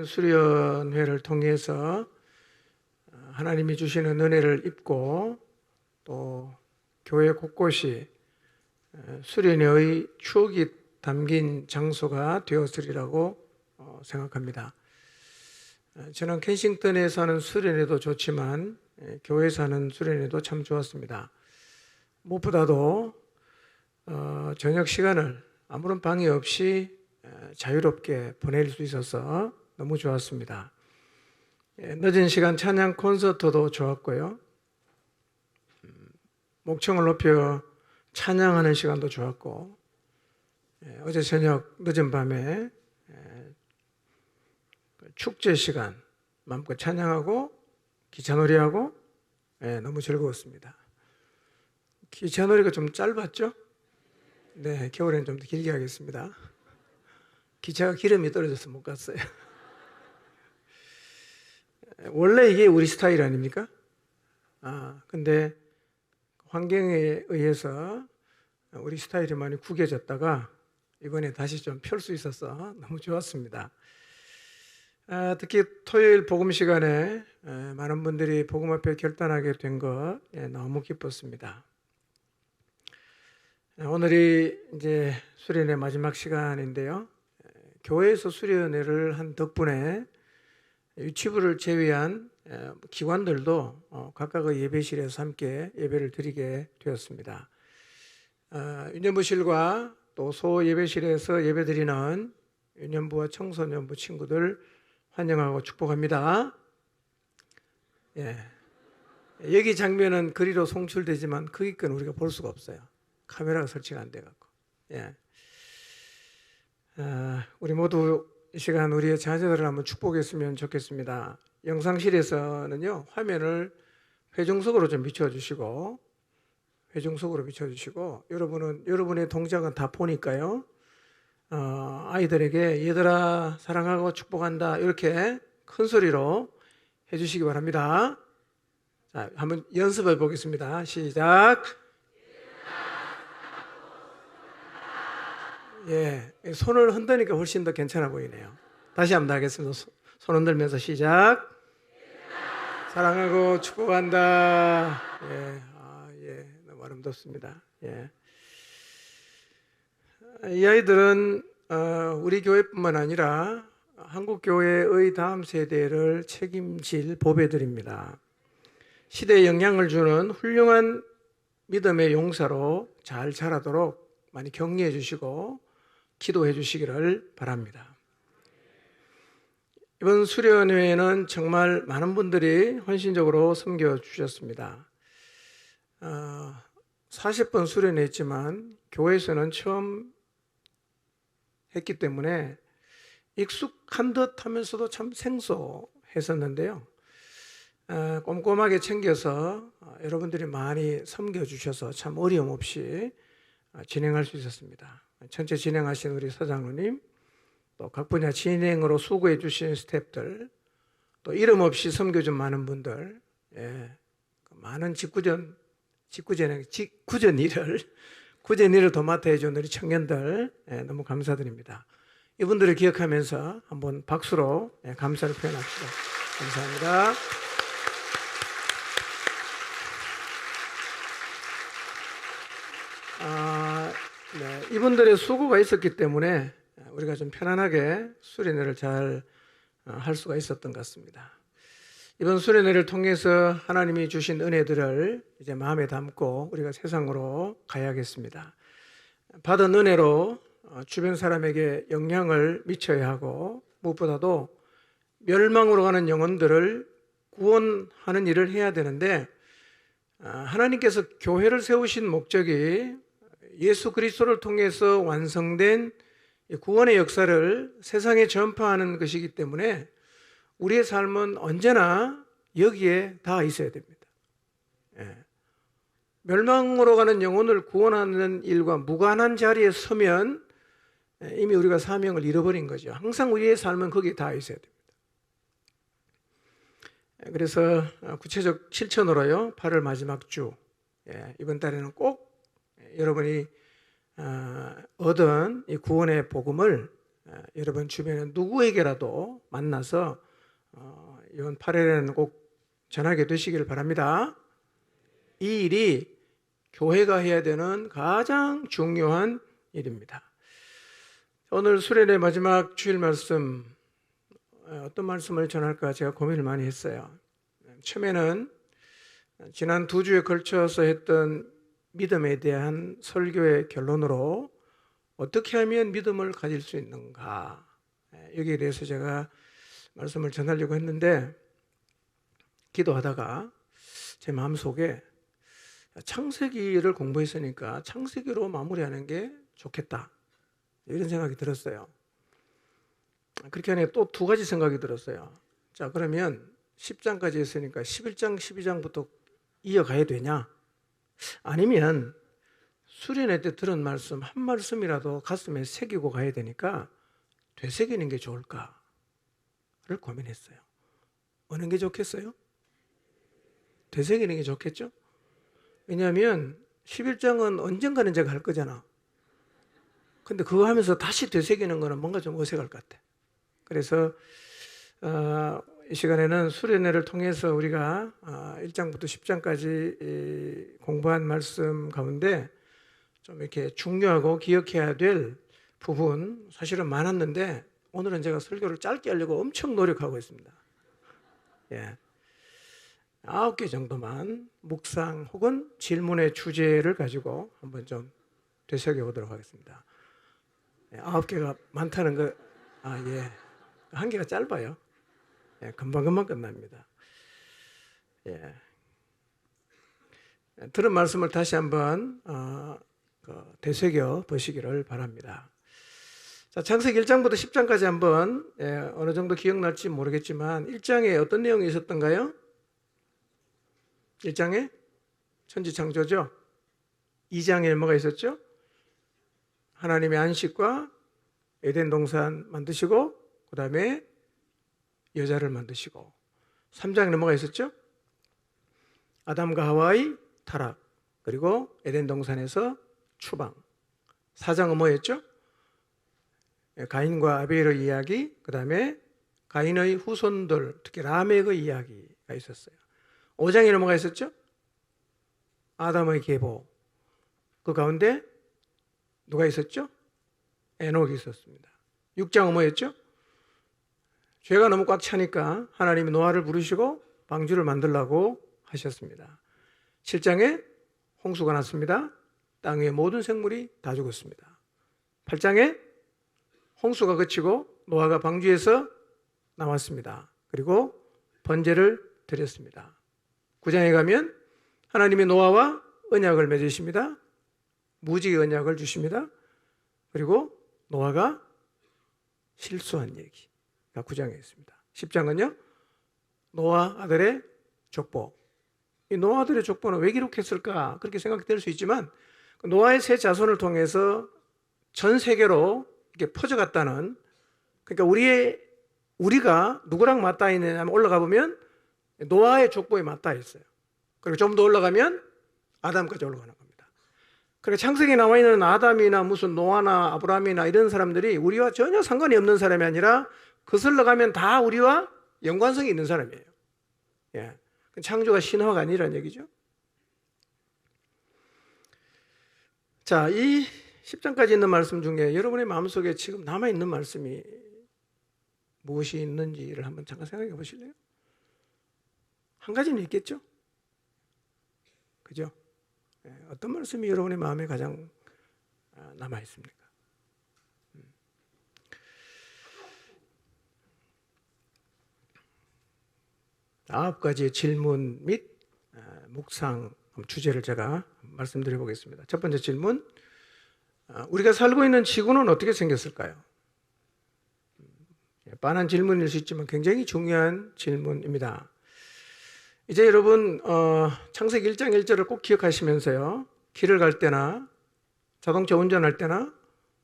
수련회를 통해서 하나님이 주시는 은혜를 입고 또 교회 곳곳이 수련회의 추억이 담긴 장소가 되었으리라고 생각합니다. 저는 켄싱턴에 사는 수련회도 좋지만 교회에 사는 수련회도 참 좋았습니다. 무엇보다도 저녁 시간을 아무런 방해 없이 자유롭게 보낼 수 있어서 너무 좋았습니다. 늦은 시간 찬양 콘서트도 좋았고요. 목청을 높여 찬양하는 시간도 좋았고, 어제 저녁 늦은 밤에 축제 시간 마음껏 찬양하고 기차놀이하고 너무 즐거웠습니다. 기차놀이가 좀 짧았죠? 네, 겨울에는 좀 더 길게 하겠습니다. 기차가 기름이 떨어져서 못 갔어요. 원래 이게 우리 스타일 아닙니까? 근데 환경에 의해서 우리 스타일이 많이 구겨졌다가 이번에 다시 좀 펼 수 있어서 너무 좋았습니다. 특히 토요일 복음 시간에 많은 분들이 복음 앞에 결단하게 된 것 너무 기뻤습니다. 오늘이 이제 수련회 마지막 시간인데요. 교회에서 수련회를 한 덕분에 유치부를 제외한 기관들도 각각의 예배실에서 함께 예배를 드리게 되었습니다. 유년부실과 또 소예배실에서 예배드리는 유년부와 청소년부 친구들 환영하고 축복합니다. 여기 장면은 거리로 송출되지만 거기 건 우리가 볼 수가 없어요. 카메라가 설치가 안 돼갖고. 우리 모두 이 시간 우리의 자녀들을 한번 축복했으면 좋겠습니다. 영상실에서는요, 화면을 회중석으로 좀 비춰주시고, 여러분은 여러분의 동작은 다 보니까요, 아이들에게 얘들아 사랑하고 축복한다 이렇게 큰 소리로 해주시기 바랍니다. 자, 한번 연습해 보겠습니다. 시작. 손을 흔드니까 훨씬 더 괜찮아 보이네요. 다시 한번 하겠습니다. 손 흔들면서 시작. 사랑하고 축복한다. 너무 아름답습니다. 이 아이들은 우리 교회뿐만 아니라 한국 교회의 다음 세대를 책임질 보배들입니다. 시대에 영향을 주는 훌륭한 믿음의 용사로 잘 자라도록 많이 격려해 주시고 기도해 주시기를 바랍니다. 이번 수련회에는 정말 많은 분들이 헌신적으로 섬겨 주셨습니다. 40번 수련했지만 교회에서는 처음 했기 때문에 익숙한 듯 하면서도 참 생소했었는데요. 꼼꼼하게 챙겨서 여러분들이 많이 섬겨주셔서 참 어려움 없이 진행할 수 있었습니다. 전체 진행하신 우리 서장로님, 또 각 분야 진행으로 수고해 주신 스태프들, 또 이름 없이 섬겨준 많은 분들, 많은 구전 일을 도맡아 해준 우리 청년들 너무 감사드립니다. 이분들을 기억하면서 한번 박수로 감사를 표현합시다. 감사합니다. 이분들의 수고가 있었기 때문에 우리가 좀 편안하게 수련회를 잘 할 수가 있었던 것 같습니다. 이번 수련회를 통해서 하나님이 주신 은혜들을 이제 마음에 담고 우리가 세상으로 가야겠습니다. 받은 은혜로 주변 사람에게 영향을 미쳐야 하고 무엇보다도 멸망으로 가는 영혼들을 구원하는 일을 해야 되는데 하나님께서 교회를 세우신 목적이 예수 그리스도를 통해서 완성된 구원의 역사를 세상에 전파하는 것이기 때문에 우리의 삶은 언제나 여기에 닿아 있어야 됩니다. 멸망으로 가는 영혼을 구원하는 일과 무관한 자리에 서면 이미 우리가 사명을 잃어버린 거죠. 항상 우리의 삶은 거기에 닿아 있어야 됩니다. 그래서 구체적 실천으로요, 8월 마지막 주, 이번 달에는 꼭 여러분이 얻은 이 구원의 복음을 여러분 주변에 누구에게라도 만나서 이번 8일에는 꼭 전하게 되시길 바랍니다. 이 일이 교회가 해야 되는 가장 중요한 일입니다. 오늘 수련회 마지막 주일 말씀, 어떤 말씀을 전할까 제가 고민을 많이 했어요. 처음에는 지난 2주에 걸쳐서 했던 믿음에 대한 설교의 결론으로 어떻게 하면 믿음을 가질 수 있는가, 여기에 대해서 제가 말씀을 전하려고 했는데, 기도하다가 제 마음속에 창세기를 공부했으니까 창세기로 마무리하는 게 좋겠다, 이런 생각이 들었어요. 그렇게 하니 또 2가지 생각이 들었어요. 자, 그러면 10장까지 했으니까 11장, 12장부터 이어가야 되냐? 아니면 수련회 때 들은 말씀 한 말씀이라도 가슴에 새기고 가야 되니까 되새기는 게 좋을까를 고민했어요. 어느 게 좋겠어요? 되새기는 게 좋겠죠? 왜냐하면 11장은 언젠가는 제가 할 거잖아. 근데 그거 하면서 다시 되새기는 거는 뭔가 좀 어색할 것 같아. 그래서 이 시간에는 수련회를 통해서 우리가 1장부터 10장까지 공부한 말씀 가운데 좀 이렇게 중요하고 기억해야 될 부분 사실은 많았는데, 오늘은 제가 설교를 짧게 하려고 엄청 노력하고 있습니다. 9개 정도만 묵상 혹은 질문의 주제를 가지고 한번 좀 되새겨 보도록 하겠습니다. 9개가 많다는 거, 한 개가 짧아요. 금방금방 끝납니다. 들은 말씀을 다시 한번 되새겨 보시기를 바랍니다. 자, 창세기 1장부터 10장까지 한번 어느 정도 기억날지 모르겠지만 1장에 어떤 내용이 있었던가요? 1장에 천지창조죠. 2장에 뭐가 있었죠? 하나님의 안식과 에덴 동산 만드시고, 그 다음에 여자를 만드시고, 3장에는 뭐가 있었죠? 아담과 하와의 타락, 그리고 에덴 동산에서 추방. 4장은 뭐였죠? 가인과 아벨의 이야기, 그 다음에 가인의 후손들, 특히 라멕의 이야기가 있었어요. 5장에는 뭐가 있었죠? 아담의 계보. 그 가운데 누가 있었죠? 에녹이 있었습니다. 6장은 뭐였죠? 죄가 너무 꽉 차니까 하나님이 노아를 부르시고 방주를 만들라고 하셨습니다. 7장에 홍수가 났습니다. 땅 위의 모든 생물이 다 죽었습니다. 8장에 홍수가 그치고 노아가 방주에서 나왔습니다. 그리고 번제를 드렸습니다. 9장에 가면 하나님이 노아와 언약을 맺으십니다. 무지개 언약을 주십니다. 그리고 노아가 실수한 얘기가 9장에 있습니다. 10장은요, 노아 아들의 족보. 이 노아 아들의 족보는 왜 기록했을까? 그렇게 생각될 수 있지만, 노아의 세 자손을 통해서 전 세계로 이렇게 퍼져갔다는, 그러니까 우리가 누구랑 맞닿아 있느냐 하면 올라가 보면 노아의 족보에 맞닿아 있어요. 그리고 좀 더 올라가면 아담까지 올라가는 겁니다. 그러니까 창세기에 나와 있는 아담이나 무슨 노아나 아브라함이나 이런 사람들이 우리와 전혀 상관이 없는 사람이 아니라 거슬러 가면 다 우리와 연관성이 있는 사람이에요. 창조가 신화가 아니라는 얘기죠. 자, 이 10장까지 있는 말씀 중에 여러분의 마음속에 지금 남아있는 말씀이 무엇이 있는지를 한번 잠깐 생각해 보실래요? 한 가지는 있겠죠? 그죠? 어떤 말씀이 여러분의 마음에 가장 남아있습니까? 9가지의 질문 및 묵상 주제를 제가 말씀드려 보겠습니다. 첫 번째 질문, 우리가 살고 있는 지구는 어떻게 생겼을까요? 뻔한 질문일 수 있지만 굉장히 중요한 질문입니다. 이제 여러분 창세기 1장 1절을 꼭 기억하시면서요, 길을 갈 때나 자동차 운전할 때나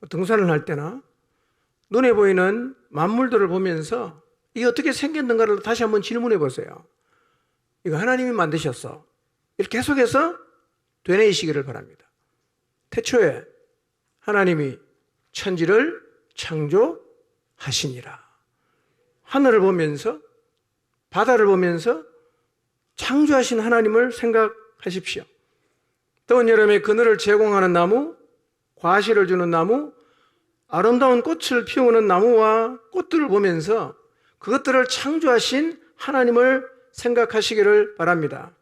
등산을 할 때나 눈에 보이는 만물들을 보면서 이게 어떻게 생겼는가를 다시 한번 질문해 보세요. 이거 하나님이 만드셨어, 이렇게 계속해서 되뇌이시기를 바랍니다. 태초에 하나님이 천지를 하시니라. 하늘을 보면서, 바다를 보면서 창조하신 하나님을 생각하십시오. 더운 여름에 그늘을 제공하는 나무, 과실을 주는 나무, 아름다운 꽃을 피우는 나무와 꽃들을 보면서 그것들을 창조하신 하나님을 생각하시기를 바랍니다.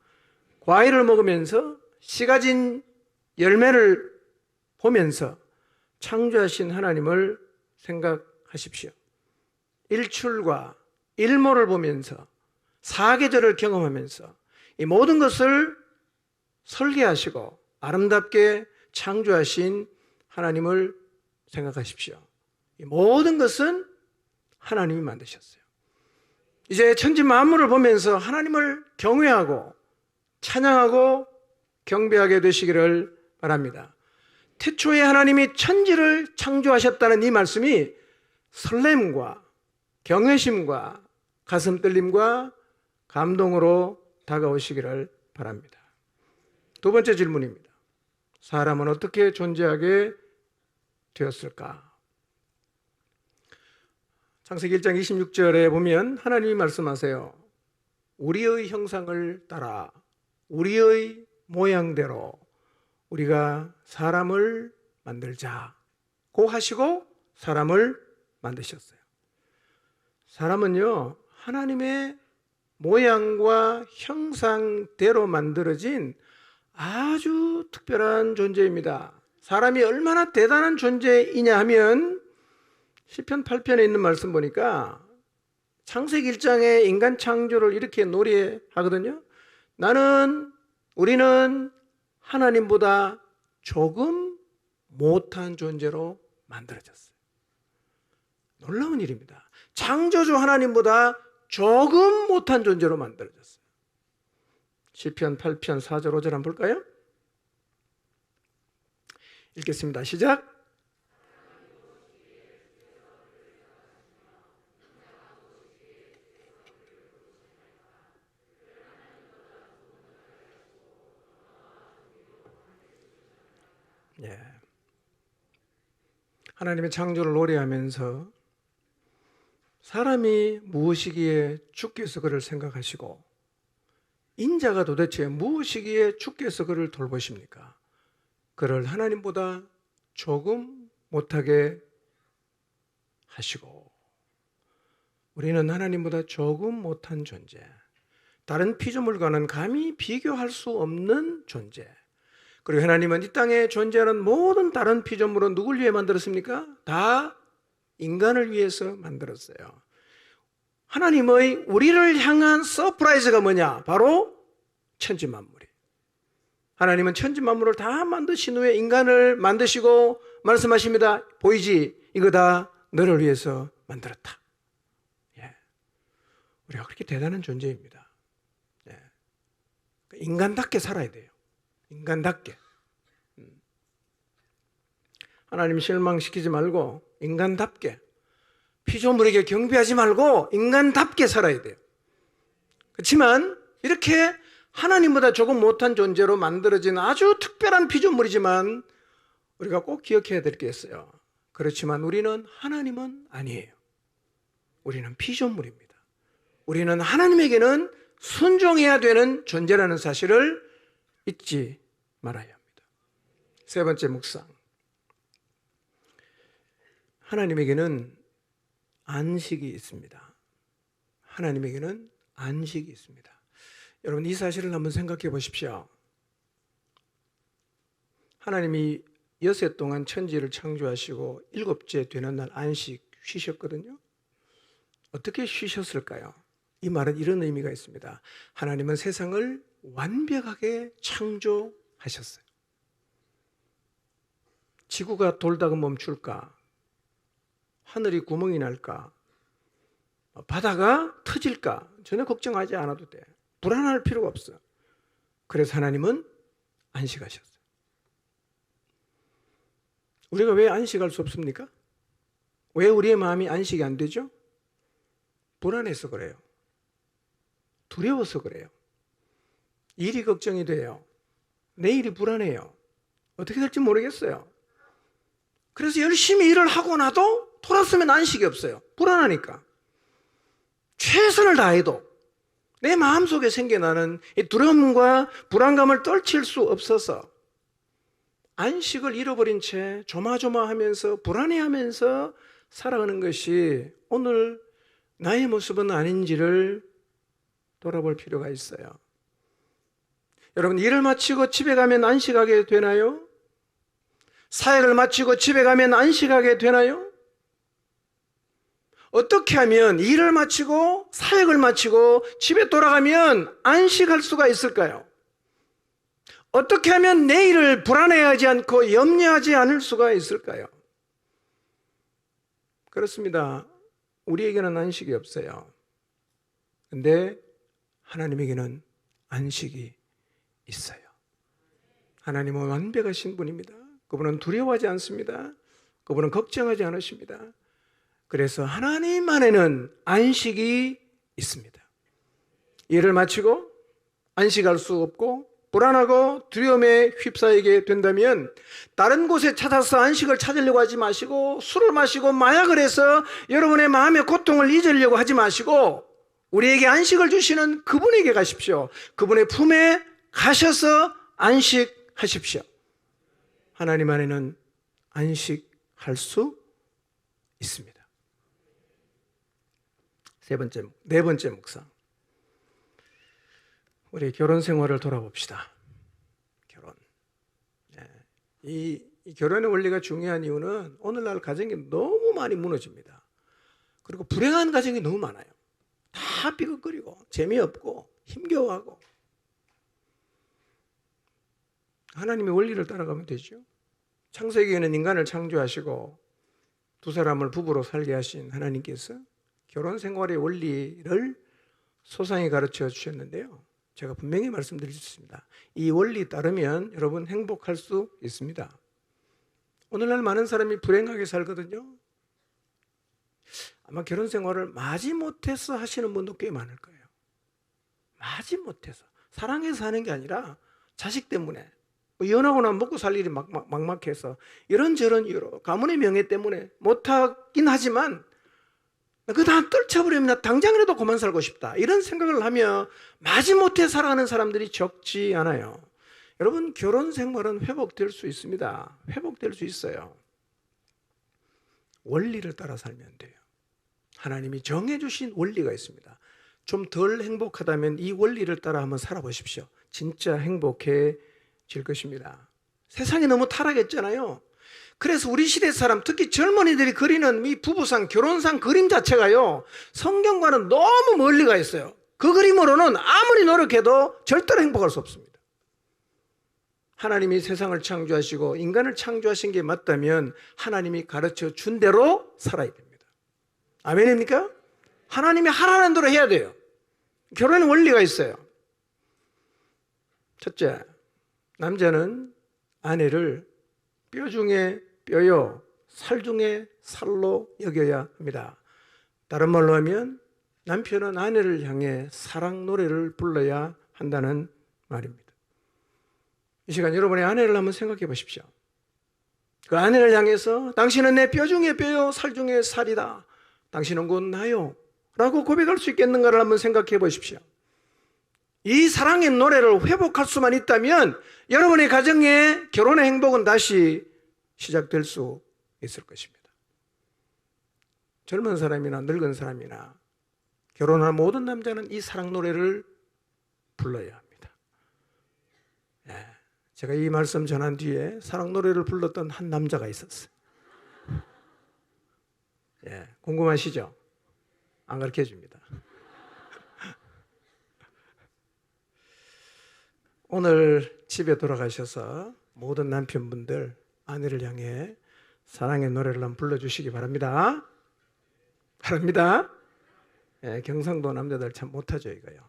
과일을 먹으면서 씨 가진 열매를 보면서 창조하신 하나님을 생각하십시오. 일출과 일몰을 보면서 사계절을 경험하면서 이 모든 것을 설계하시고 아름답게 창조하신 하나님을 생각하십시오. 이 모든 것은 하나님이 만드셨어요. 이제 천지 만물을 보면서 하나님을 경외하고 찬양하고 경배하게 되시기를 바랍니다. 태초에 하나님이 천지를 창조하셨다는 이 말씀이 설렘과 경외심과 가슴 떨림과 감동으로 다가오시기를 바랍니다. 두 번째 질문입니다. 사람은 어떻게 존재하게 되었을까? 창세기 1장 26절에 보면 하나님이 말씀하세요. 우리의 형상을 따라 우리의 모양대로 우리가 사람을 만들자고 하시고 사람을 만드셨어요. 사람은요, 하나님의 모양과 형상대로 만들어진 아주 특별한 존재입니다. 사람이 얼마나 대단한 존재이냐 하면 시편 8편에 있는 말씀 보니까 창세기 1장에 인간 창조를 이렇게 노래하거든요. 우리는 하나님보다 조금 못한 존재로 만들어졌어요. 놀라운 일입니다. 창조주 하나님보다 조금 못한 존재로 만들어졌어요. 시편 8편 4절 5절 한번 볼까요? 읽겠습니다. 시작. 예. 하나님의 창조를 노래하면서 사람이 무엇이기에 주께서 그를 생각하시고 인자가 도대체 무엇이기에 주께서 그를 돌보십니까? 그를 하나님보다 조금 못하게 하시고 우리는 하나님보다 조금 못한 존재, 다른 피조물과는 감히 비교할 수 없는 존재. 그리고 하나님은 이 땅에 존재하는 모든 다른 피조물은 누굴 위해 만들었습니까? 다 인간을 위해서 만들었어요. 하나님의 우리를 향한 서프라이즈가 뭐냐? 바로 천지만물이. 하나님은 천지만물을 다 만드신 후에 인간을 만드시고 말씀하십니다. 보이지? 이거 다 너를 위해서 만들었다. 예. 우리가 그렇게 대단한 존재입니다. 예. 인간답게 살아야 돼요. 인간답게. 하나님 실망시키지 말고 인간답게, 피조물에게 경배하지 말고 인간답게 살아야 돼요. 그렇지만 이렇게 하나님보다 조금 못한 존재로 만들어진 아주 특별한 피조물이지만 우리가 꼭 기억해야 될 게 있어요. 그렇지만 우리는 하나님은 아니에요. 우리는 피조물입니다. 우리는 하나님에게는 순종해야 되는 존재라는 사실을 잊지 말아야 합니다. 세 번째 묵상. 하나님에게는 안식이 있습니다. 하나님에게는 안식이 있습니다. 여러분, 이 사실을 한번 생각해 보십시오. 하나님이 여섯 동안 천지를 창조하시고 일곱째 되는 날 안식 쉬셨거든요. 어떻게 쉬셨을까요? 이 말은 이런 의미가 있습니다. 하나님은 세상을 완벽하게 창조하셨어요. 지구가 돌다가 멈출까? 하늘이 구멍이 날까? 바다가 터질까? 전혀 걱정하지 않아도 돼. 불안할 필요가 없어. 그래서 하나님은 안식하셨어요. 우리가 왜 안식할 수 없습니까? 왜 우리의 마음이 안식이 안 되죠? 불안해서 그래요. 두려워서 그래요. 일이 걱정이 돼요. 내일이 불안해요. 어떻게 될지 모르겠어요. 그래서 열심히 일을 하고 나도 돌았으면 안식이 없어요. 불안하니까. 최선을 다해도 내 마음속에 생겨나는 이 두려움과 불안감을 떨칠 수 없어서 안식을 잃어버린 채 조마조마하면서 불안해하면서 살아가는 것이 오늘 나의 모습은 아닌지를 돌아볼 필요가 있어요. 여러분, 일을 마치고 집에 가면 안식하게 되나요? 사역을 마치고 집에 가면 안식하게 되나요? 어떻게 하면 일을 마치고 사역을 마치고 집에 돌아가면 안식할 수가 있을까요? 어떻게 하면 내일을 불안해하지 않고 염려하지 않을 수가 있을까요? 그렇습니다. 우리에게는 안식이 없어요. 근데 하나님에게는 안식이 있어요. 하나님은 완벽하신 분입니다. 그분은 두려워하지 않습니다. 그분은 걱정하지 않으십니다. 그래서 하나님 안에는 안식이 있습니다. 일을 마치고 안식할 수 없고 불안하고 두려움에 휩싸이게 된다면 다른 곳에 찾아서 안식을 찾으려고 하지 마시고 술을 마시고 마약을 해서 여러분의 마음의 고통을 잊으려고 하지 마시고 우리에게 안식을 주시는 그분에게 가십시오. 그분의 품에 가셔서 안식하십시오. 하나님 안에는 안식할 수 있습니다. 네 번째 묵상. 우리 결혼 생활을 돌아봅시다. 결혼. 이 결혼의 원리가 중요한 이유는 오늘날 가정이 너무 많이 무너집니다. 그리고 불행한 가정이 너무 많아요. 다 삐걱거리고 재미없고 힘겨워하고. 하나님의 원리를 따라가면 되죠. 창세기에는 인간을 창조하시고 두 사람을 부부로 살게 하신 하나님께서 결혼 생활의 원리를 소상히 가르쳐 주셨는데요. 제가 분명히 말씀드릴 수 있습니다. 이 원리 따르면 여러분 행복할 수 있습니다. 오늘날 많은 사람이 불행하게 살거든요. 아마 결혼 생활을 마지못해서 하시는 분도 꽤 많을 거예요. 마지못해서. 사랑해서 하는 게 아니라 자식 때문에. 연하고 나면 먹고 살 일이 막막해서 이런저런 이유로 가문의 명예 때문에 못하긴 하지만 그거 다 떨쳐버리면 당장이라도 그만 살고 싶다 이런 생각을 하며 마지못해 살아가는 사람들이 적지 않아요. 여러분, 결혼 생활은 회복될 수 있습니다. 회복될 수 있어요. 원리를 따라 살면 돼요. 하나님이 정해주신 원리가 있습니다. 좀 덜 행복하다면 이 원리를 따라 한번 살아보십시오. 진짜 행복해질 것입니다. 세상이 너무 타락했잖아요. 그래서 우리 시대 사람, 특히 젊은이들이 그리는 이 부부상, 결혼상 그림 자체가요, 성경과는 너무 멀리 가 있어요. 그 그림으로는 아무리 노력해도 절대로 행복할 수 없습니다. 하나님이 세상을 창조하시고 인간을 창조하신 게 맞다면 하나님이 가르쳐 준 대로 살아야 됩니다. 아멘입니까? 하나님이 하라는 대로 해야 돼요. 결혼의 원리가 있어요. 첫째, 남자는 아내를 뼈 중에 뼈요, 살 중에 살로 여겨야 합니다. 다른 말로 하면 남편은 아내를 향해 사랑 노래를 불러야 한다는 말입니다. 이 시간 여러분의 아내를 한번 생각해 보십시오. 그 아내를 향해서 당신은 내 뼈 중에 뼈요, 살 중에 살이다. 당신은 곧 나요. 라고 고백할 수 있겠는가를 한번 생각해 보십시오. 이 사랑의 노래를 회복할 수만 있다면 여러분의 가정의 결혼의 행복은 다시 시작될 수 있을 것입니다. 젊은 사람이나 늙은 사람이나 결혼한 모든 남자는 이 사랑 노래를 불러야 합니다. 제가 이 말씀 전한 뒤에 사랑 노래를 불렀던 한 남자가 있었어요. 궁금하시죠? 안 가르쳐 줍니다. 오늘 집에 돌아가셔서 모든 남편분들 아내를 향해 사랑의 노래를 한번 불러주시기 바랍니다. 바랍니다. 경상도 남자들 참 못하죠, 이거요.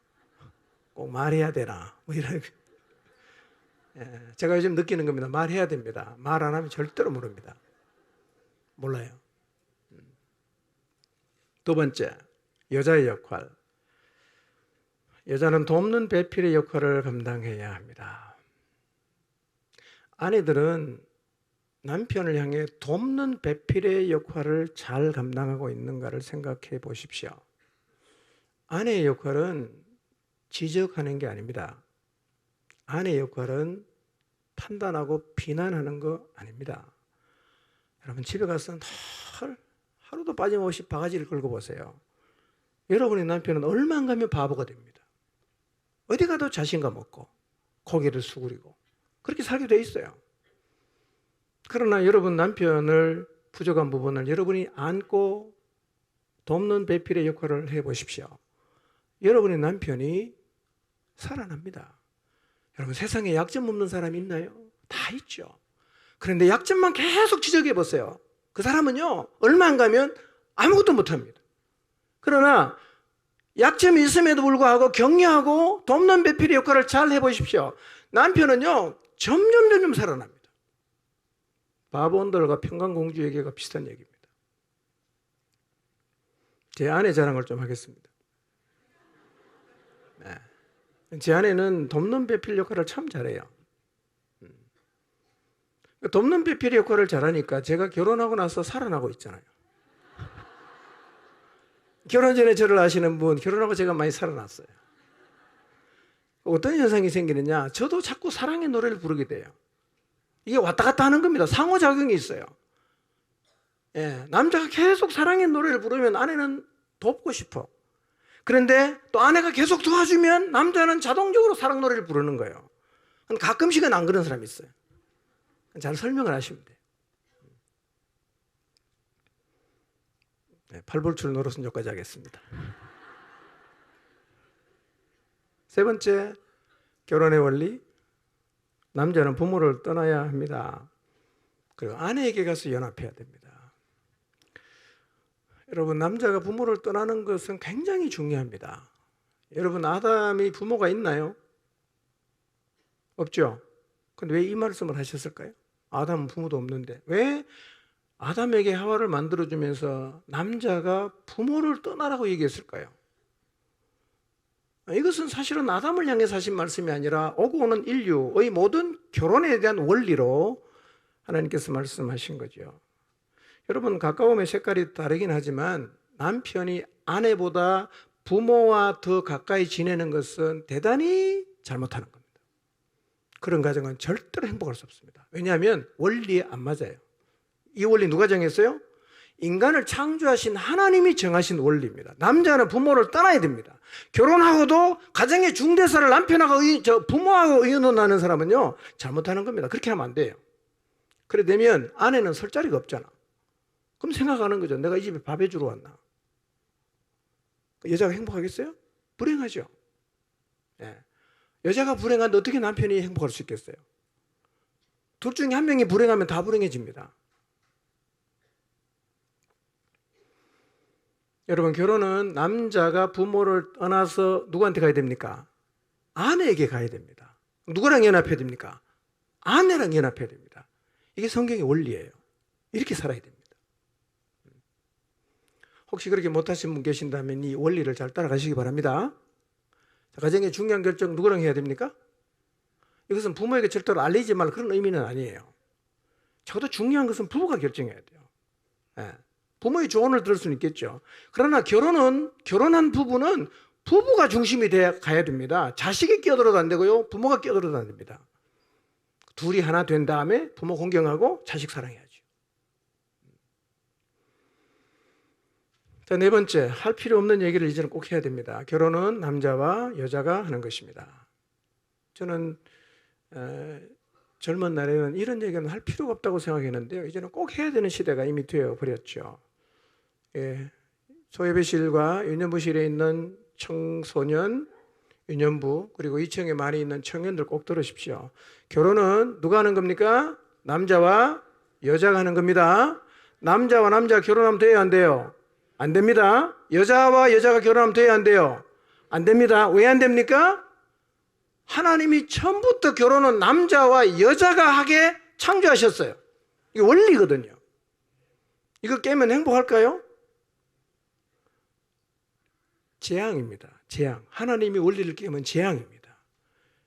꼭 말해야 되나 뭐 이런. 제가 요즘 느끼는 겁니다. 말해야 됩니다. 말 안 하면 절대로 모릅니다. 몰라요. 두 번째, 여자의 역할. 여자는 돕는 배필의 역할을 감당해야 합니다. 아내들은 남편을 향해 돕는 배필의 역할을 잘 감당하고 있는가를 생각해 보십시오. 아내의 역할은 지적하는 게 아닙니다. 아내의 역할은 판단하고 비난하는 거 아닙니다. 여러분 집에 가서 하루도 빠짐없이 바가지를 긁어 보세요. 여러분의 남편은 얼마 안 가면 바보가 됩니다. 어디 가도 자신감 없고 고개를 수그리고 그렇게 살게 돼 있어요. 그러나 여러분 남편을 부족한 부분을 여러분이 안고 돕는 배필의 역할을 해보십시오. 여러분의 남편이 살아납니다. 여러분 세상에 약점 없는 사람이 있나요? 다 있죠. 그런데 약점만 계속 지적해 보세요. 그 사람은요 얼마 안 가면 아무것도 못합니다. 그러나 약점이 있음에도 불구하고 격려하고 돕는 배필의 역할을 잘 해보십시오. 남편은요 점점 살아납니다. 바본들과 평강공주에게가 비슷한 얘기입니다. 제 아내 자랑을 좀 하겠습니다. 제 아내는 돕는 배필 역할을 참 잘해요. 돕는 배필 역할을 잘하니까 제가 결혼하고 나서 살아나고 있잖아요. 결혼 전에 저를 아시는 분, 결혼하고 제가 많이 살아났어요. 어떤 현상이 생기느냐, 저도 자꾸 사랑의 노래를 부르게 돼요. 이게 왔다 갔다 하는 겁니다. 상호작용이 있어요. 남자가 계속 사랑의 노래를 부르면 아내는 돕고 싶어. 그런데 또 아내가 계속 도와주면 남자는 자동적으로 사랑 노래를 부르는 거예요. 가끔씩은 안 그런 사람이 있어요. 잘 설명을 하시면 돼요. 팔불출 노릇은 여기까지 하겠습니다. 세 번째, 결혼의 원리. 남자는 부모를 떠나야 합니다. 그리고 아내에게 가서 연합해야 됩니다. 여러분 남자가 부모를 떠나는 것은 굉장히 중요합니다. 여러분 아담이 부모가 있나요? 없죠? 근데 왜 이 말씀을 하셨을까요? 아담은 부모도 없는데 왜 아담에게 하와를 만들어주면서 남자가 부모를 떠나라고 얘기했을까요? 이것은 사실은 아담을 향해서 하신 말씀이 아니라 오고 오는 인류의 모든 결혼에 대한 원리로 하나님께서 말씀하신 거죠. 여러분 가까움의 색깔이 다르긴 하지만 남편이 아내보다 부모와 더 가까이 지내는 것은 대단히 잘못하는 겁니다. 그런 가정은 절대로 행복할 수 없습니다. 왜냐하면 원리에 안 맞아요. 이 원리 누가 정했어요? 인간을 창조하신 하나님이 정하신 원리입니다. 남자는 부모를 떠나야 됩니다. 결혼하고도 가정의 중대사를 남편하고 부모하고 의논하는 사람은요 잘못하는 겁니다. 그렇게 하면 안 돼요. 그래 되면 아내는 설 자리가 없잖아. 그럼 생각하는 거죠. 내가 이 집에 밥 해주러 왔나? 여자가 행복하겠어요? 불행하죠. 여자가 불행한데 어떻게 남편이 행복할 수 있겠어요? 둘 중에 한 명이 불행하면 다 불행해집니다. 여러분 결혼은 남자가 부모를 떠나서 누구한테 가야 됩니까? 아내에게 가야 됩니다. 누구랑 연합해야 됩니까? 아내랑 연합해야 됩니다. 이게 성경의 원리예요. 이렇게 살아야 됩니다. 혹시 그렇게 못하신 분 계신다면 이 원리를 잘 따라가시기 바랍니다. 가정의 중요한 결정 누구랑 해야 됩니까? 이것은 부모에게 절대로 알리지 말 그런 의미는 아니에요. 적어도 중요한 것은 부부가 결정해야 돼요. 부모의 조언을 들을 수는 있겠죠. 그러나 결혼한 부부는 부부가 중심이 돼야 가야 됩니다. 자식이 끼어들어도 안 되고요. 부모가 끼어들어도 안 됩니다. 둘이 하나 된 다음에 부모 공경하고 자식 사랑해야죠. 자, 네 번째, 할 필요 없는 얘기를 이제는 꼭 해야 됩니다. 결혼은 남자와 여자가 하는 것입니다. 저는 젊은 날에는 이런 얘기는 할 필요가 없다고 생각했는데요. 이제는 꼭 해야 되는 시대가 이미 되어버렸죠. 소예배실과 유년부실에 있는 청소년, 유년부 그리고 2층에 많이 있는 청년들 꼭 들으십시오. 결혼은 누가 하는 겁니까? 남자와 여자가 하는 겁니다. 남자와 남자가 결혼하면 돼요, 안 돼요? 안 됩니다. 여자와 여자가 결혼하면 돼요, 안 돼요? 안 됩니다. 왜 안 됩니까? 하나님이 처음부터 결혼은 남자와 여자가 하게 창조하셨어요. 이게 원리거든요. 이거 깨면 행복할까요? 재앙입니다. 재앙. 하나님이 원리를 깨면 재앙입니다.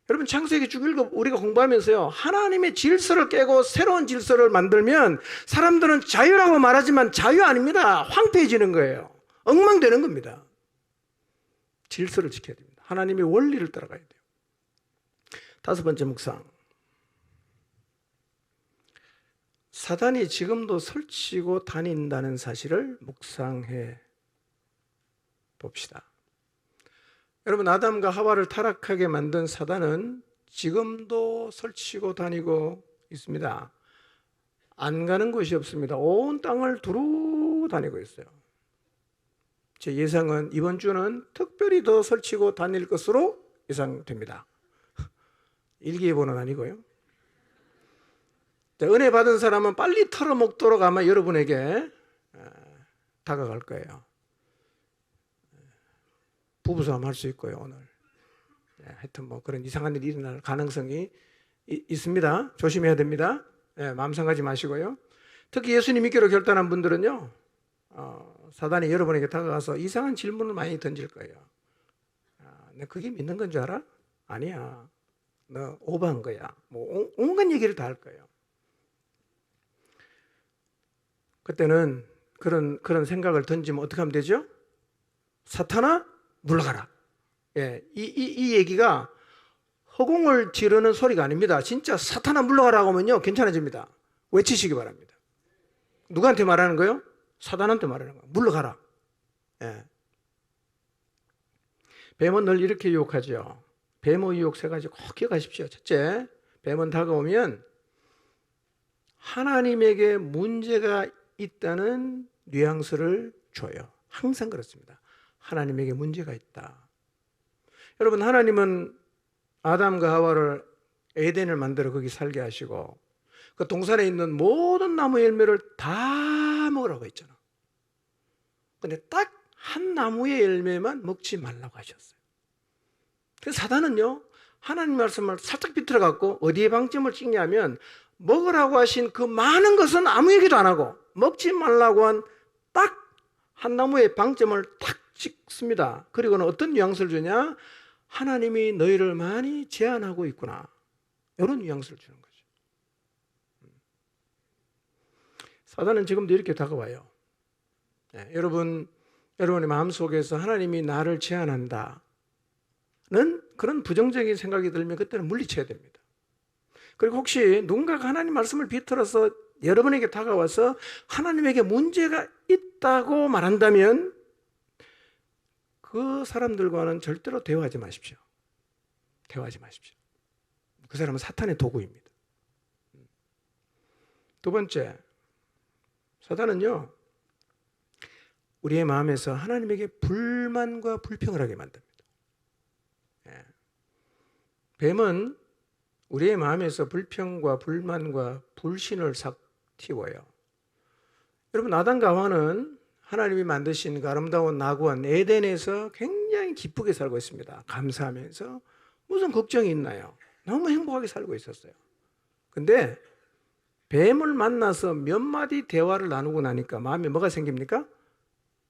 여러분 창세기 쭉 읽어 우리가 공부하면서요, 하나님의 질서를 깨고 새로운 질서를 만들면 사람들은 자유라고 말하지만 자유 아닙니다. 황폐해지는 거예요. 엉망되는 겁니다. 질서를 지켜야 됩니다. 하나님의 원리를 따라가야 돼요. 다섯 번째 묵상. 사단이 지금도 설치고 다닌다는 사실을 묵상해 봅시다. 여러분, 아담과 하와를 타락하게 만든 사단은 지금도 설치고 다니고 있습니다. 안 가는 곳이 없습니다. 온 땅을 두루 다니고 있어요. 제 예상은 이번 주는 특별히 더 설치고 다닐 것으로 예상됩니다. 일기예보는 아니고요. 은혜 받은 사람은 빨리 털어먹도록 아마 여러분에게 다가갈 거예요. 부부싸움 할 수 있고요, 오늘. 하여튼 뭐 그런 이상한 일이 일어날 가능성이 있습니다. 조심해야 됩니다. 마음 상하지 마시고요. 특히 예수님 믿기로 결단한 분들은요, 사단이 여러분에게 다가가서 이상한 질문을 많이 던질 거예요. 너 그게 믿는 건 줄 알아? 아니야. 너 오버한 거야. 뭐 온갖 얘기를 다 할 거예요. 그때는 그런 생각을 던지면 어떻게 하면 되죠? 사탄아, 물러가라. 이 얘기가 허공을 지르는 소리가 아닙니다. 진짜 사탄아 물러가라고 하면요, 괜찮아집니다. 외치시기 바랍니다. 누구한테 말하는 거예요? 사단한테 말하는 거예요. 물러가라. 뱀은 늘 이렇게 유혹하죠. 뱀의 유혹 세 가지 꼭 기억하십시오. 첫째, 뱀은 다가오면 하나님에게 문제가 있다는 뉘앙스를 줘요. 항상 그렇습니다. 하나님에게 문제가 있다. 여러분, 하나님은 아담과 하와를 에덴을 만들어 거기 살게 하시고 그 동산에 있는 모든 나무 열매를 다 먹으라고 했잖아. 근데 딱 한 나무의 열매만 먹지 말라고 하셨어요. 그래서 사단은요, 하나님 말씀을 살짝 비틀어 갖고 어디에 방점을 찍냐면 먹으라고 하신 그 많은 것은 아무 얘기도 안 하고 먹지 말라고 한 딱 한 나무의 방점을 탁 찍습니다. 그리고는 어떤 뉘앙스를 주냐? 하나님이 너희를 많이 제한하고 있구나. 이런 뉘앙스를 주는 거죠. 사단은 지금도 이렇게 다가와요. 여러분의 마음속에서 하나님이 나를 제한한다는 그런 부정적인 생각이 들면 그때는 물리쳐야 됩니다. 그리고 혹시 누군가가 하나님 말씀을 비틀어서 여러분에게 다가와서 하나님에게 문제가 있다고 말한다면 그 사람들과는 절대로 대화하지 마십시오. 대화하지 마십시오. 그 사람은 사탄의 도구입니다. 두 번째, 사단은요, 우리의 마음에서 하나님에게 불만과 불평을 하게 만듭니다. 뱀은 우리의 마음에서 불평과 불만과 불신을 싹 틔워요. 여러분, 아담과 하와는 하나님이 만드신 그 아름다운 낙원 에덴에서 굉장히 기쁘게 살고 있습니다. 감사하면서 무슨 걱정이 있나요? 너무 행복하게 살고 있었어요. 근데 뱀을 만나서 몇 마디 대화를 나누고 나니까 마음에 뭐가 생깁니까?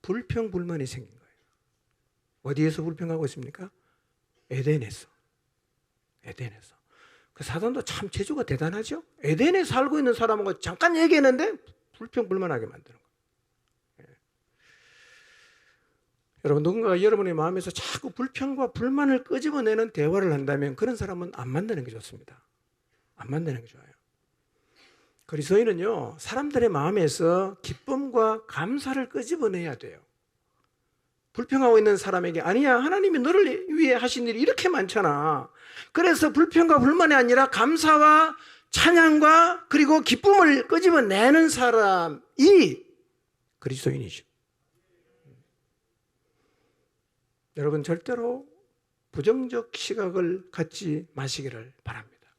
불평, 불만이 생긴 거예요. 어디에서 불평하고 있습니까? 에덴에서. 에덴에서. 그 사단도 참 재주가 대단하죠? 에덴에 살고 있는 사람하고 잠깐 얘기했는데 불평, 불만하게 만드는 거예요. 여러분, 누군가가 여러분의 마음에서 자꾸 불평과 불만을 끄집어내는 대화를 한다면 그런 사람은 안 만나는 게 좋습니다. 안 만나는 게 좋아요. 그리스도인은요, 사람들의 마음에서 기쁨과 감사를 끄집어내야 돼요. 불평하고 있는 사람에게 아니야, 하나님이 너를 위해 하신 일이 이렇게 많잖아. 그래서 불평과 불만이 아니라 감사와 찬양과 그리고 기쁨을 끄집어내는 사람이 그리스도인이죠. 여러분, 절대로 부정적 시각을 갖지 마시기를 바랍니다.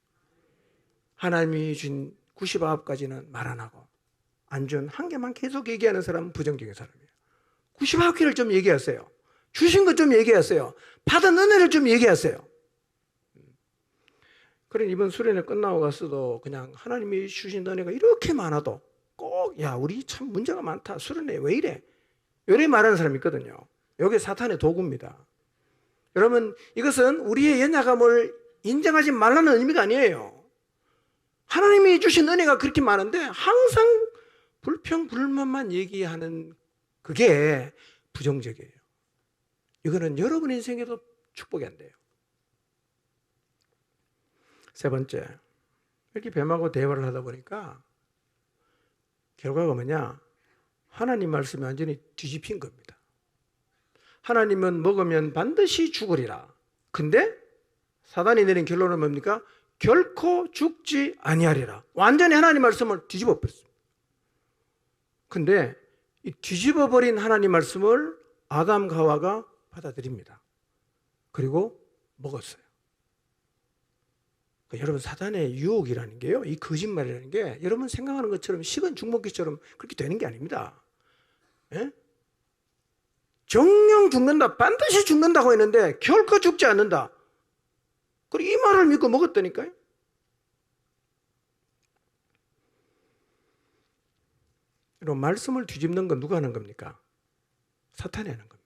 하나님이 준 99가지는 말 안 하고 안 준 한 개만 계속 얘기하는 사람은 부정적인 사람이에요. 99개를 좀 얘기하세요. 주신 것 좀 얘기하세요. 받은 은혜를 좀 얘기하세요. 그래, 이번 수련회 끝나고 가서도 그냥 하나님이 주신 은혜가 이렇게 많아도 꼭, 야, 우리 참 문제가 많다. 수련회 왜 이래? 이렇게 말하는 사람이 있거든요. 이게 사탄의 도구입니다. 여러분, 이것은 우리의 연약함을 인정하지 말라는 의미가 아니에요. 하나님이 주신 은혜가 그렇게 많은데 항상 불평, 불만만 얘기하는 그게 부정적이에요. 이거는 여러분 인생에도 축복이 안 돼요. 세 번째, 이렇게 뱀하고 대화를 하다 보니까 결과가 뭐냐? 하나님 말씀이 완전히 뒤집힌 겁니다. 하나님은 먹으면 반드시 죽으리라. 근데 사단이 내린 결론은 뭡니까? 결코 죽지 아니하리라. 완전히 하나님 말씀을 뒤집어 버렸습니다. 근데 이 뒤집어 버린 하나님 말씀을 아담과 하와가 받아들입니다. 그리고 먹었어요. 그러니까 여러분, 사단의 유혹이라는 게요, 이 거짓말이라는 게 여러분 생각하는 것처럼 식은 죽 먹기처럼 그렇게 되는 게 아닙니다. 예? 정령 죽는다, 반드시 죽는다고 했는데 결코 죽지 않는다. 그리고 이 말을 믿고 먹었다니까요. 여러분, 말씀을 뒤집는 건 누가 하는 겁니까? 사탄이 하는 겁니다.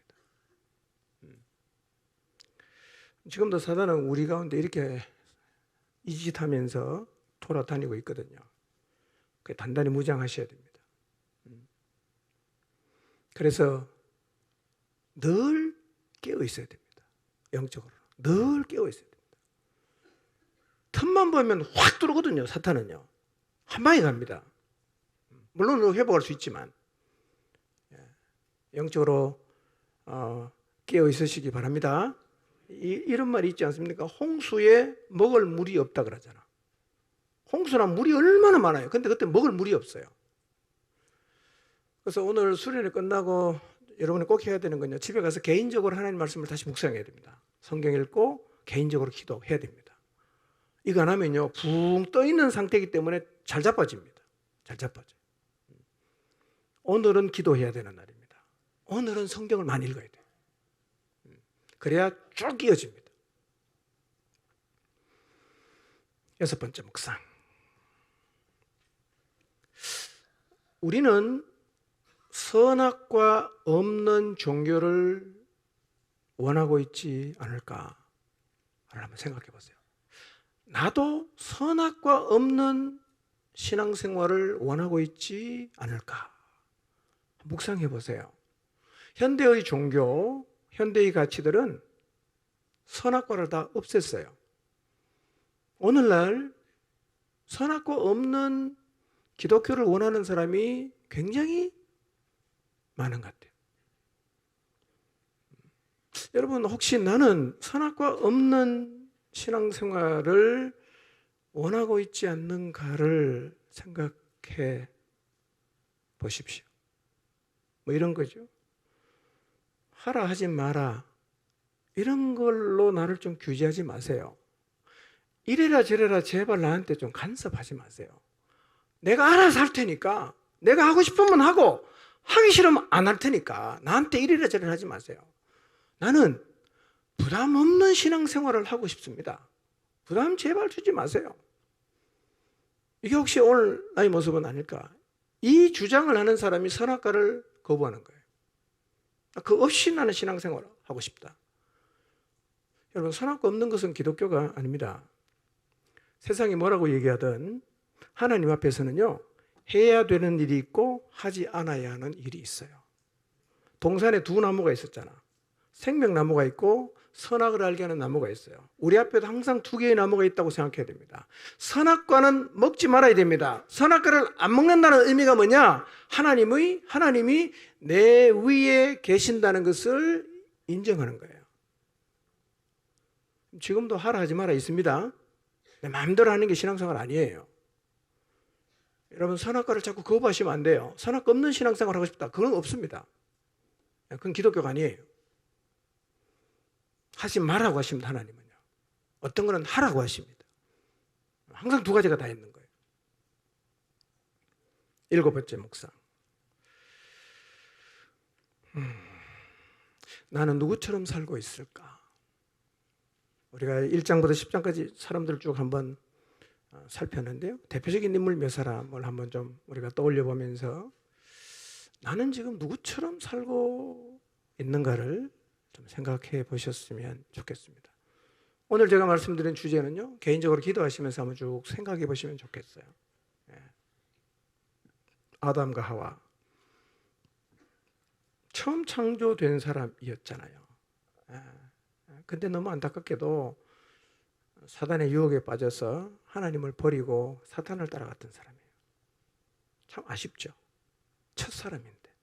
지금도 사단은 우리 가운데 이렇게 이짓하면서 돌아다니고 있거든요. 단단히 무장하셔야 됩니다. 그래서 늘 깨어 있어야 됩니다. 영적으로 늘 깨어 있어야 됩니다. 틈만 보면 확 들어오거든요. 사탄은요, 한 방에 갑니다. 물론 회복할 수 있지만 영적으로 깨어 있으시기 바랍니다. 이런 말이 있지 않습니까? 홍수에 먹을 물이 없다 그러잖아. 홍수랑 물이 얼마나 많아요. 근데 그때 먹을 물이 없어요. 그래서 오늘 수련회 끝나고 여러분이 꼭 해야 되는 건요, 집에 가서 개인적으로 하나님 말씀을 다시 묵상해야 됩니다. 성경 읽고 개인적으로 기도해야 됩니다. 이거 안 하면요, 붕 떠 있는 상태이기 때문에 잘 자빠집니다. 잘 자빠져요. 오늘은 기도해야 되는 날입니다. 오늘은 성경을 많이 읽어야 돼요. 그래야 쭉 이어집니다. 여섯 번째 묵상. 우리는 선악과 없는 종교를 원하고 있지 않을까? 한번 생각해 보세요. 나도 선악과 없는 신앙생활을 원하고 있지 않을까? 묵상해 보세요. 현대의 종교, 현대의 가치들은 선악과를 다 없앴어요. 오늘날 선악과 없는 기독교를 원하는 사람이 굉장히 많은 것 같아요. 여러분, 혹시 나는 선악과 없는 신앙생활을 원하고 있지 않는가를 생각해 보십시오. 뭐 이런 거죠. 하라 하지 마라, 이런 걸로 나를 좀 규제하지 마세요. 이래라 저래라 제발 나한테 좀 간섭하지 마세요. 내가 알아서 할 테니까, 내가 하고 싶으면 하고 하기 싫으면 안 할 테니까 나한테 이래라 저래라 하지 마세요. 나는 부담 없는 신앙생활을 하고 싶습니다. 부담 제발 주지 마세요. 이게 혹시 오늘 나의 모습은 아닐까? 이 주장을 하는 사람이 선악과를 거부하는 거예요. 그 없이 나는 신앙생활을 하고 싶다. 여러분, 선악과 없는 것은 기독교가 아닙니다. 세상이 뭐라고 얘기하든 하나님 앞에서는요, 해야 되는 일이 있고 하지 않아야 하는 일이 있어요. 동산에 두 나무가 있었잖아. 생명나무가 있고 선악을 알게 하는 나무가 있어요. 우리 앞에도 항상 두 개의 나무가 있다고 생각해야 됩니다. 선악과는 먹지 말아야 됩니다. 선악과를 안 먹는다는 의미가 뭐냐? 하나님이 내 위에 계신다는 것을 인정하는 거예요. 지금도 하라 하지 마라 있습니다. 내 마음대로 하는 게 신앙생활 아니에요. 여러분, 선악과를 자꾸 거부하시면 안 돼요. 선악과 없는 신앙생활 하고 싶다, 그건 없습니다. 그건 기독교가 아니에요. 하지 말라고 하십니다. 하나님은요, 어떤 거는 하라고 하십니다. 항상 두 가지가 다 있는 거예요. 일곱 번째 묵상. 나는 누구처럼 살고 있을까? 우리가 1장부터 10장까지 사람들을 쭉 한번 살폈는데요, 대표적인 인물 몇 사람을 한번 좀 우리가 떠올려 보면서 나는 지금 누구처럼 살고 있는가를 좀 생각해 보셨으면 좋겠습니다. 오늘 제가 말씀드린 주제는요, 개인적으로 기도하시면서 한번 쭉 생각해 보시면 좋겠어요. 아담과 하와, 처음 창조된 사람이었잖아요. 근데 너무 안타깝게도 사단의 유혹에 빠져서 하나님을 버리고 사탄을 따라갔던 사람이에요. 참 아쉽죠. 첫 사람인데,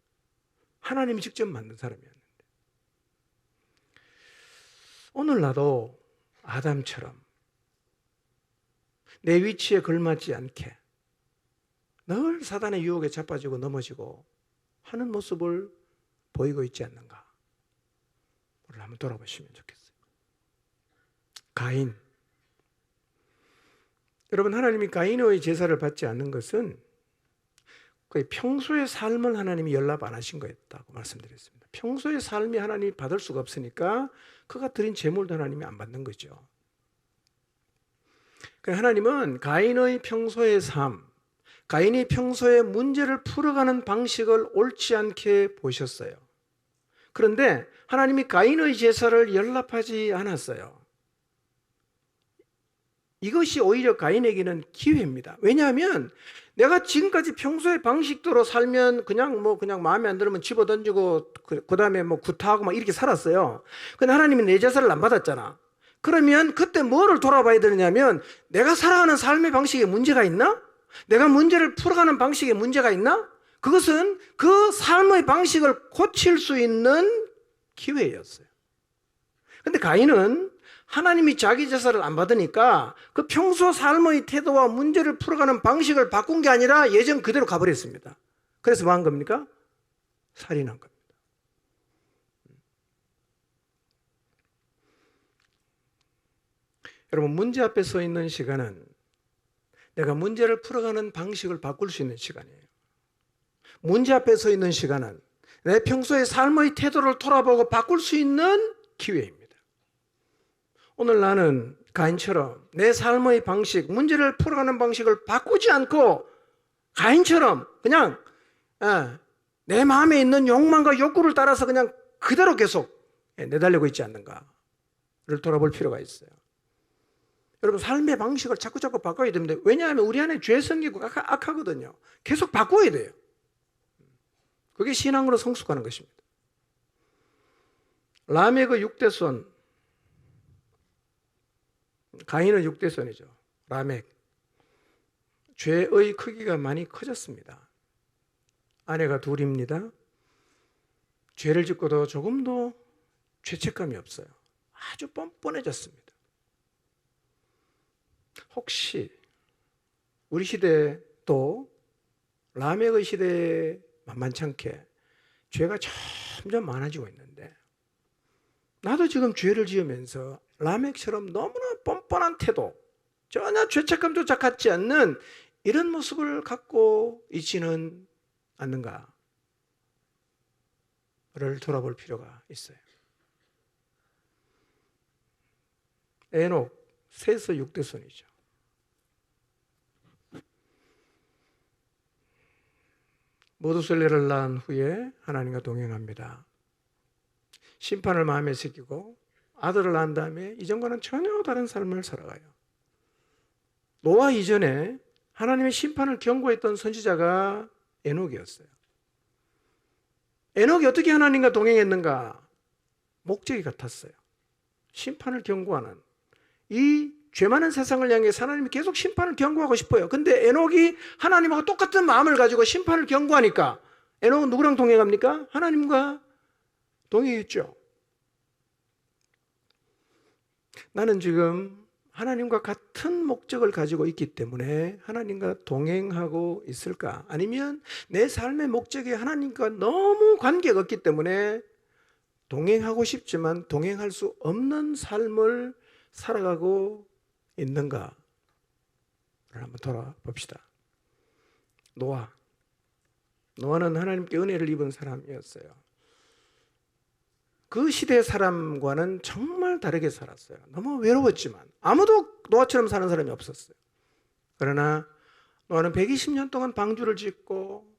하나님이 직접 만든 사람이었는데. 오늘 나도 아담처럼 내 위치에 걸맞지 않게 늘 사단의 유혹에 자빠지고 넘어지고 하는 모습을 보이고 있지 않는가? 오늘 한번 돌아보시면 좋겠어요. 가인. 여러분, 하나님이 가인의 제사를 받지 않는 것은 거의 평소의 삶을 하나님이 연락 안 하신 거였다고 말씀드렸습니다. 평소의 삶이 하나님이 받을 수가 없으니까 그가 드린 제물도 하나님이 안 받는 거죠. 하나님은 가인의 평소의 삶, 가인이 평소에 문제를 풀어가는 방식을 옳지 않게 보셨어요. 그런데 하나님이 가인의 제사를 연락하지 않았어요. 이것이 오히려 가인에게는 기회입니다. 왜냐하면 내가 지금까지 평소의 방식대로 살면 그냥 마음에 안 들으면 집어던지고 그다음에 구타하고 막 이렇게 살았어요. 근데 하나님이 내 제사를 안 받았잖아. 그러면 그때 뭐를 돌아봐야 되느냐면, 내가 살아가는 삶의 방식에 문제가 있나? 내가 문제를 풀어가는 방식에 문제가 있나? 그것은 그 삶의 방식을 고칠 수 있는 기회였어요. 근데 가인은 하나님이 자기 제사를 안 받으니까 그 평소 삶의 태도와 문제를 풀어가는 방식을 바꾼 게 아니라 예전 그대로 가버렸습니다. 그래서 뭐 한 겁니까? 살인한 겁니다. 여러분, 문제 앞에 서 있는 시간은 내가 문제를 풀어가는 방식을 바꿀 수 있는 시간이에요. 문제 앞에 서 있는 시간은 내 평소의 삶의 태도를 돌아보고 바꿀 수 있는 기회입니다. 오늘 나는 가인처럼 내 삶의 방식, 문제를 풀어가는 방식을 바꾸지 않고 가인처럼 그냥 내 마음에 있는 욕망과 욕구를 따라서 그냥 그대로 계속 내달리고 있지 않는가를 돌아볼 필요가 있어요. 여러분, 삶의 방식을 자꾸 바꿔야 됩니다. 왜냐하면 우리 안에 죄 생기고 악하거든요. 계속 바꿔야 돼요. 그게 신앙으로 성숙하는 것입니다. 라멕의 6대손, 가인은 6대손이죠. 라멕. 죄의 크기가 많이 커졌습니다. 아내가 둘입니다. 죄를 짓고도 조금도 죄책감이 없어요. 아주 뻔뻔해졌습니다. 혹시 우리 시대도 라멕의 시대에 만만치 않게 죄가 점점 많아지고 있는데, 나도 지금 죄를 지으면서 라멕처럼 너무나 뻔뻔한 태도, 전혀 죄책감조차 갖지 않는 이런 모습을 갖고 있지는 않는가를 돌아볼 필요가 있어요. 에녹, 셋의 6대손이죠. 모두셀레를 낳은 후에 하나님과 동행합니다. 심판을 마음에 새기고 아들을 낳은 다음에 이전과는 전혀 다른 삶을 살아가요. 노아 이전에 하나님의 심판을 경고했던 선지자가 에녹이었어요. 에녹이 어떻게 하나님과 동행했는가? 목적이 같았어요. 심판을 경고하는, 이 죄 많은 세상을 향해 하나님이 계속 심판을 경고하고 싶어요. 근데 에녹이 하나님하고 똑같은 마음을 가지고 심판을 경고하니까 에녹은 누구랑 동행합니까? 하나님과 동행했죠. 나는 지금 하나님과 같은 목적을 가지고 있기 때문에 하나님과 동행하고 있을까? 아니면 내 삶의 목적이 하나님과 너무 관계가 없기 때문에 동행하고 싶지만 동행할 수 없는 삶을 살아가고 있는가를 한번 돌아봅시다. 노아는 하나님께 은혜를 입은 사람이었어요. 그 시대 사람과는 정말 다르게 살았어요. 너무 외로웠지만 아무도 노아처럼 사는 사람이 없었어요. 그러나 노아는 120년 동안 방주를 짓고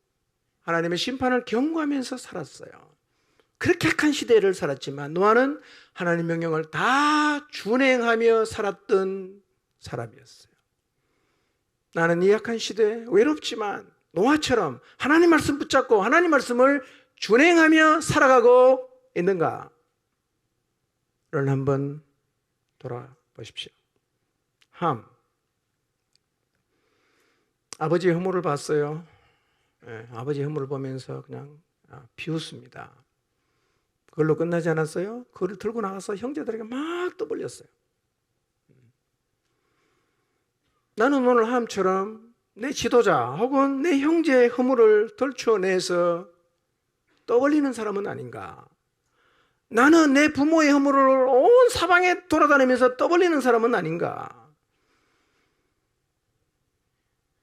하나님의 심판을 경고하면서 살았어요. 그렇게 악한 시대를 살았지만 노아는 하나님 명령을 다 준행하며 살았던 사람이었어요. 나는 이 악한 시대에 외롭지만 노아처럼 하나님 말씀 붙잡고 하나님 말씀을 준행하며 살아가고 있는가를 한번 돌아보십시오. 함, 아버지의 허물을 봤어요. 아버지의 허물을 보면서 그냥 비웃습니다. 그걸로 끝나지 않았어요. 그걸 들고 나가서 형제들에게 막 떠벌렸어요. 나는 오늘 함처럼 내 지도자 혹은 내 형제의 허물을 덜쳐내서 떠벌리는 사람은 아닌가. 나는 내 부모의 허물을 온 사방에 돌아다니면서 떠벌리는 사람은 아닌가.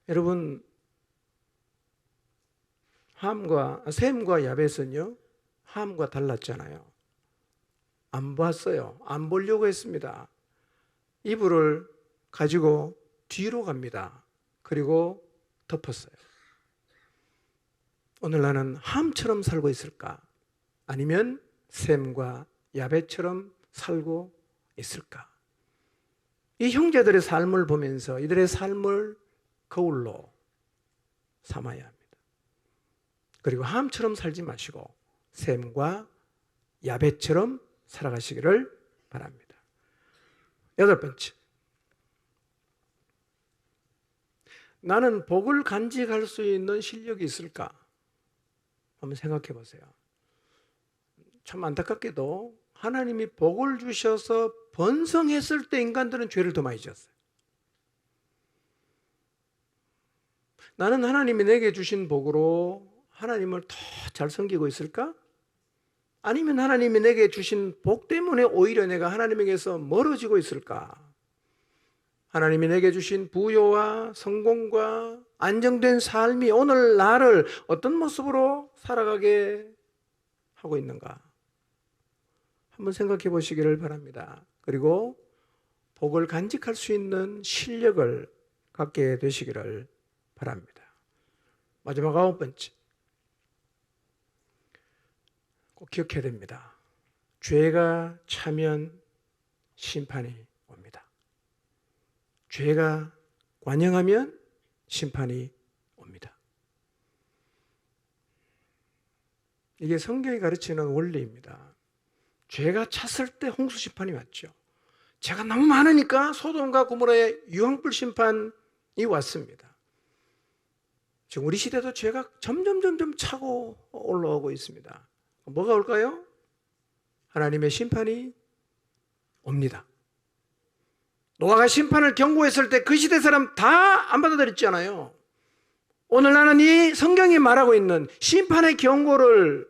여러분, 셈과 야벳은요, 함과 달랐잖아요. 안 봤어요. 안 보려고 했습니다. 이불을 가지고 뒤로 갑니다. 그리고 덮었어요. 오늘 나는 함처럼 살고 있을까? 아니면 셈과 야벳처럼 살고 있을까? 이 형제들의 삶을 보면서 이들의 삶을 거울로 삼아야 합니다. 그리고 함처럼 살지 마시고 셈과 야벳처럼 살아가시기를 바랍니다. 8번째, 나는 복을 간직할 수 있는 실력이 있을까? 한번 생각해 보세요. 참 안타깝게도 하나님이 복을 주셔서 번성했을 때 인간들은 죄를 더 많이 지었어요. 나는 하나님이 내게 주신 복으로 하나님을 더 잘 섬기고 있을까? 아니면 하나님이 내게 주신 복 때문에 오히려 내가 하나님에게서 멀어지고 있을까? 하나님이 내게 주신 부요와 성공과 안정된 삶이 오늘 나를 어떤 모습으로 살아가게 하고 있는가? 한번 생각해 보시기를 바랍니다. 그리고 복을 간직할 수 있는 실력을 갖게 되시기를 바랍니다. 마지막 9번째, 꼭 기억해야 됩니다. 죄가 차면 심판이 옵니다. 죄가 관영하면 심판이 옵니다. 이게 성경이 가르치는 원리입니다. 죄가 찼을 때 홍수 심판이 왔죠. 죄가 너무 많으니까 소돔과 고모라의 유황불 심판이 왔습니다. 지금 우리 시대도 죄가 점점 차고 올라오고 있습니다. 뭐가 올까요? 하나님의 심판이 옵니다. 노아가 심판을 경고했을 때 그 시대 사람 다 안 받아들였잖아요. 오늘 나는 이 성경이 말하고 있는 심판의 경고를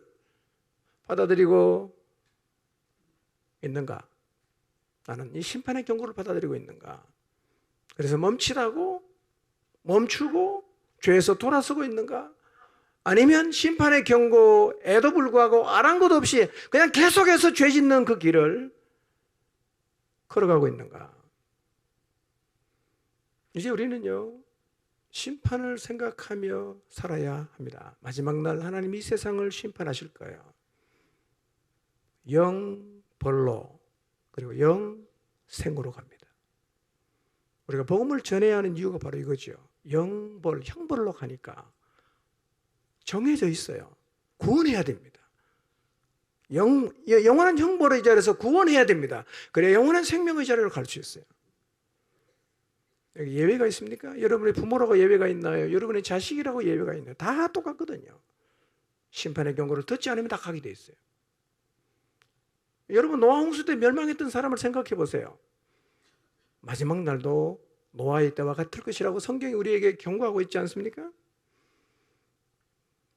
받아들이고 있는가? 나는 이 심판의 경고를 받아들이고 있는가? 그래서 멈추고 죄에서 돌아서고 있는가? 아니면 심판의 경고에도 불구하고 아랑곳 없이 그냥 계속해서 죄 짓는 그 길을 걸어가고 있는가? 이제 우리는요, 심판을 생각하며 살아야 합니다. 마지막 날 하나님이 이 세상을 심판하실 거예요. 영벌로 그리고 영생으로 갑니다. 우리가 복음을 전해야 하는 이유가 바로 이거죠. 형벌로 가니까 정해져 있어요. 구원해야 됩니다. 영원한 형벌의 자리에서 구원해야 됩니다. 그래야 영원한 생명의 자리로 갈 수 있어요. 여기 예외가 있습니까? 여러분의 부모라고 예외가 있나요? 여러분의 자식이라고 예외가 있나요? 다 똑같거든요. 심판의 경고를 듣지 않으면 다 가게 돼 있어요. 여러분, 노아 홍수 때 멸망했던 사람을 생각해 보세요. 마지막 날도 노아의 때와 같을 것이라고 성경이 우리에게 경고하고 있지 않습니까?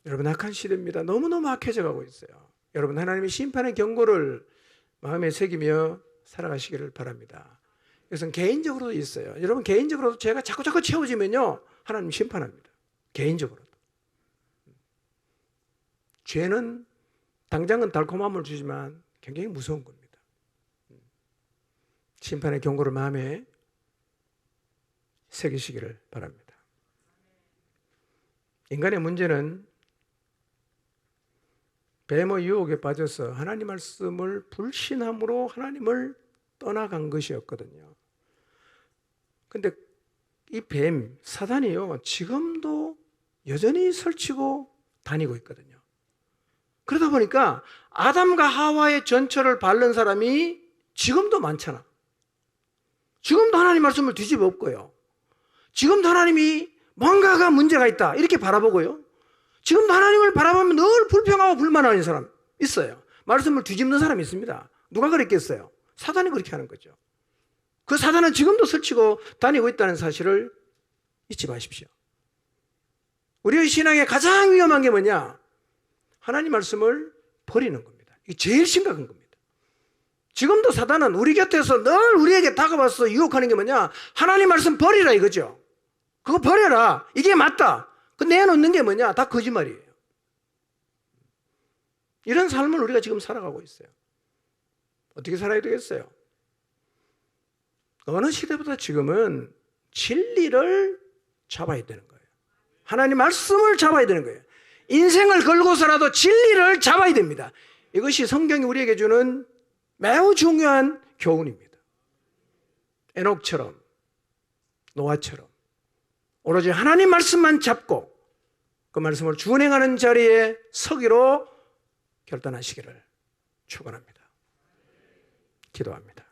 여러분, 악한 시대입니다. 너무너무 악해져 가고 있어요. 여러분, 하나님의 심판의 경고를 마음에 새기며 살아가시기를 바랍니다. 이것은 개인적으로도 있어요. 여러분, 개인적으로도 죄가 자꾸 채워지면요, 하나님 심판합니다. 개인적으로도. 죄는 당장은 달콤함을 주지만 굉장히 무서운 겁니다. 심판의 경고를 마음에 새기시기를 바랍니다. 인간의 문제는 뱀의 유혹에 빠져서 하나님 말씀을 불신함으로 하나님을 떠나간 것이었거든요. 근데 이 뱀, 사단이요, 지금도 여전히 설치고 다니고 있거든요. 그러다 보니까 아담과 하와의 전철을 밟는 사람이 지금도 많잖아. 지금도 하나님 말씀을 뒤집어 엎고요. 지금도 하나님이 뭔가가 문제가 있다 이렇게 바라보고요. 지금도 하나님을 바라보면 늘 불평하고 불만하는 사람 있어요. 말씀을 뒤집는 사람이 있습니다. 누가 그랬겠어요? 사단이 그렇게 하는 거죠. 그 사단은 지금도 설치고 다니고 있다는 사실을 잊지 마십시오. 우리의 신앙에 가장 위험한 게 뭐냐? 하나님 말씀을 버리는 겁니다. 이게 제일 심각한 겁니다. 지금도 사단은 우리 곁에서 늘 우리에게 다가와서 유혹하는 게 뭐냐? 하나님 말씀 버리라 이거죠. 그거 버려라. 이게 맞다. 그 내놓는 게 뭐냐? 다 거짓말이에요. 이런 삶을 우리가 지금 살아가고 있어요. 어떻게 살아야 되겠어요? 어느 시대보다 지금은 진리를 잡아야 되는 거예요. 하나님 말씀을 잡아야 되는 거예요. 인생을 걸고서라도 진리를 잡아야 됩니다. 이것이 성경이 우리에게 주는 매우 중요한 교훈입니다. 에녹처럼, 노아처럼 오로지 하나님 말씀만 잡고 그 말씀을 준행하는 자리에 서기로 결단하시기를 축원합니다. 기도합니다.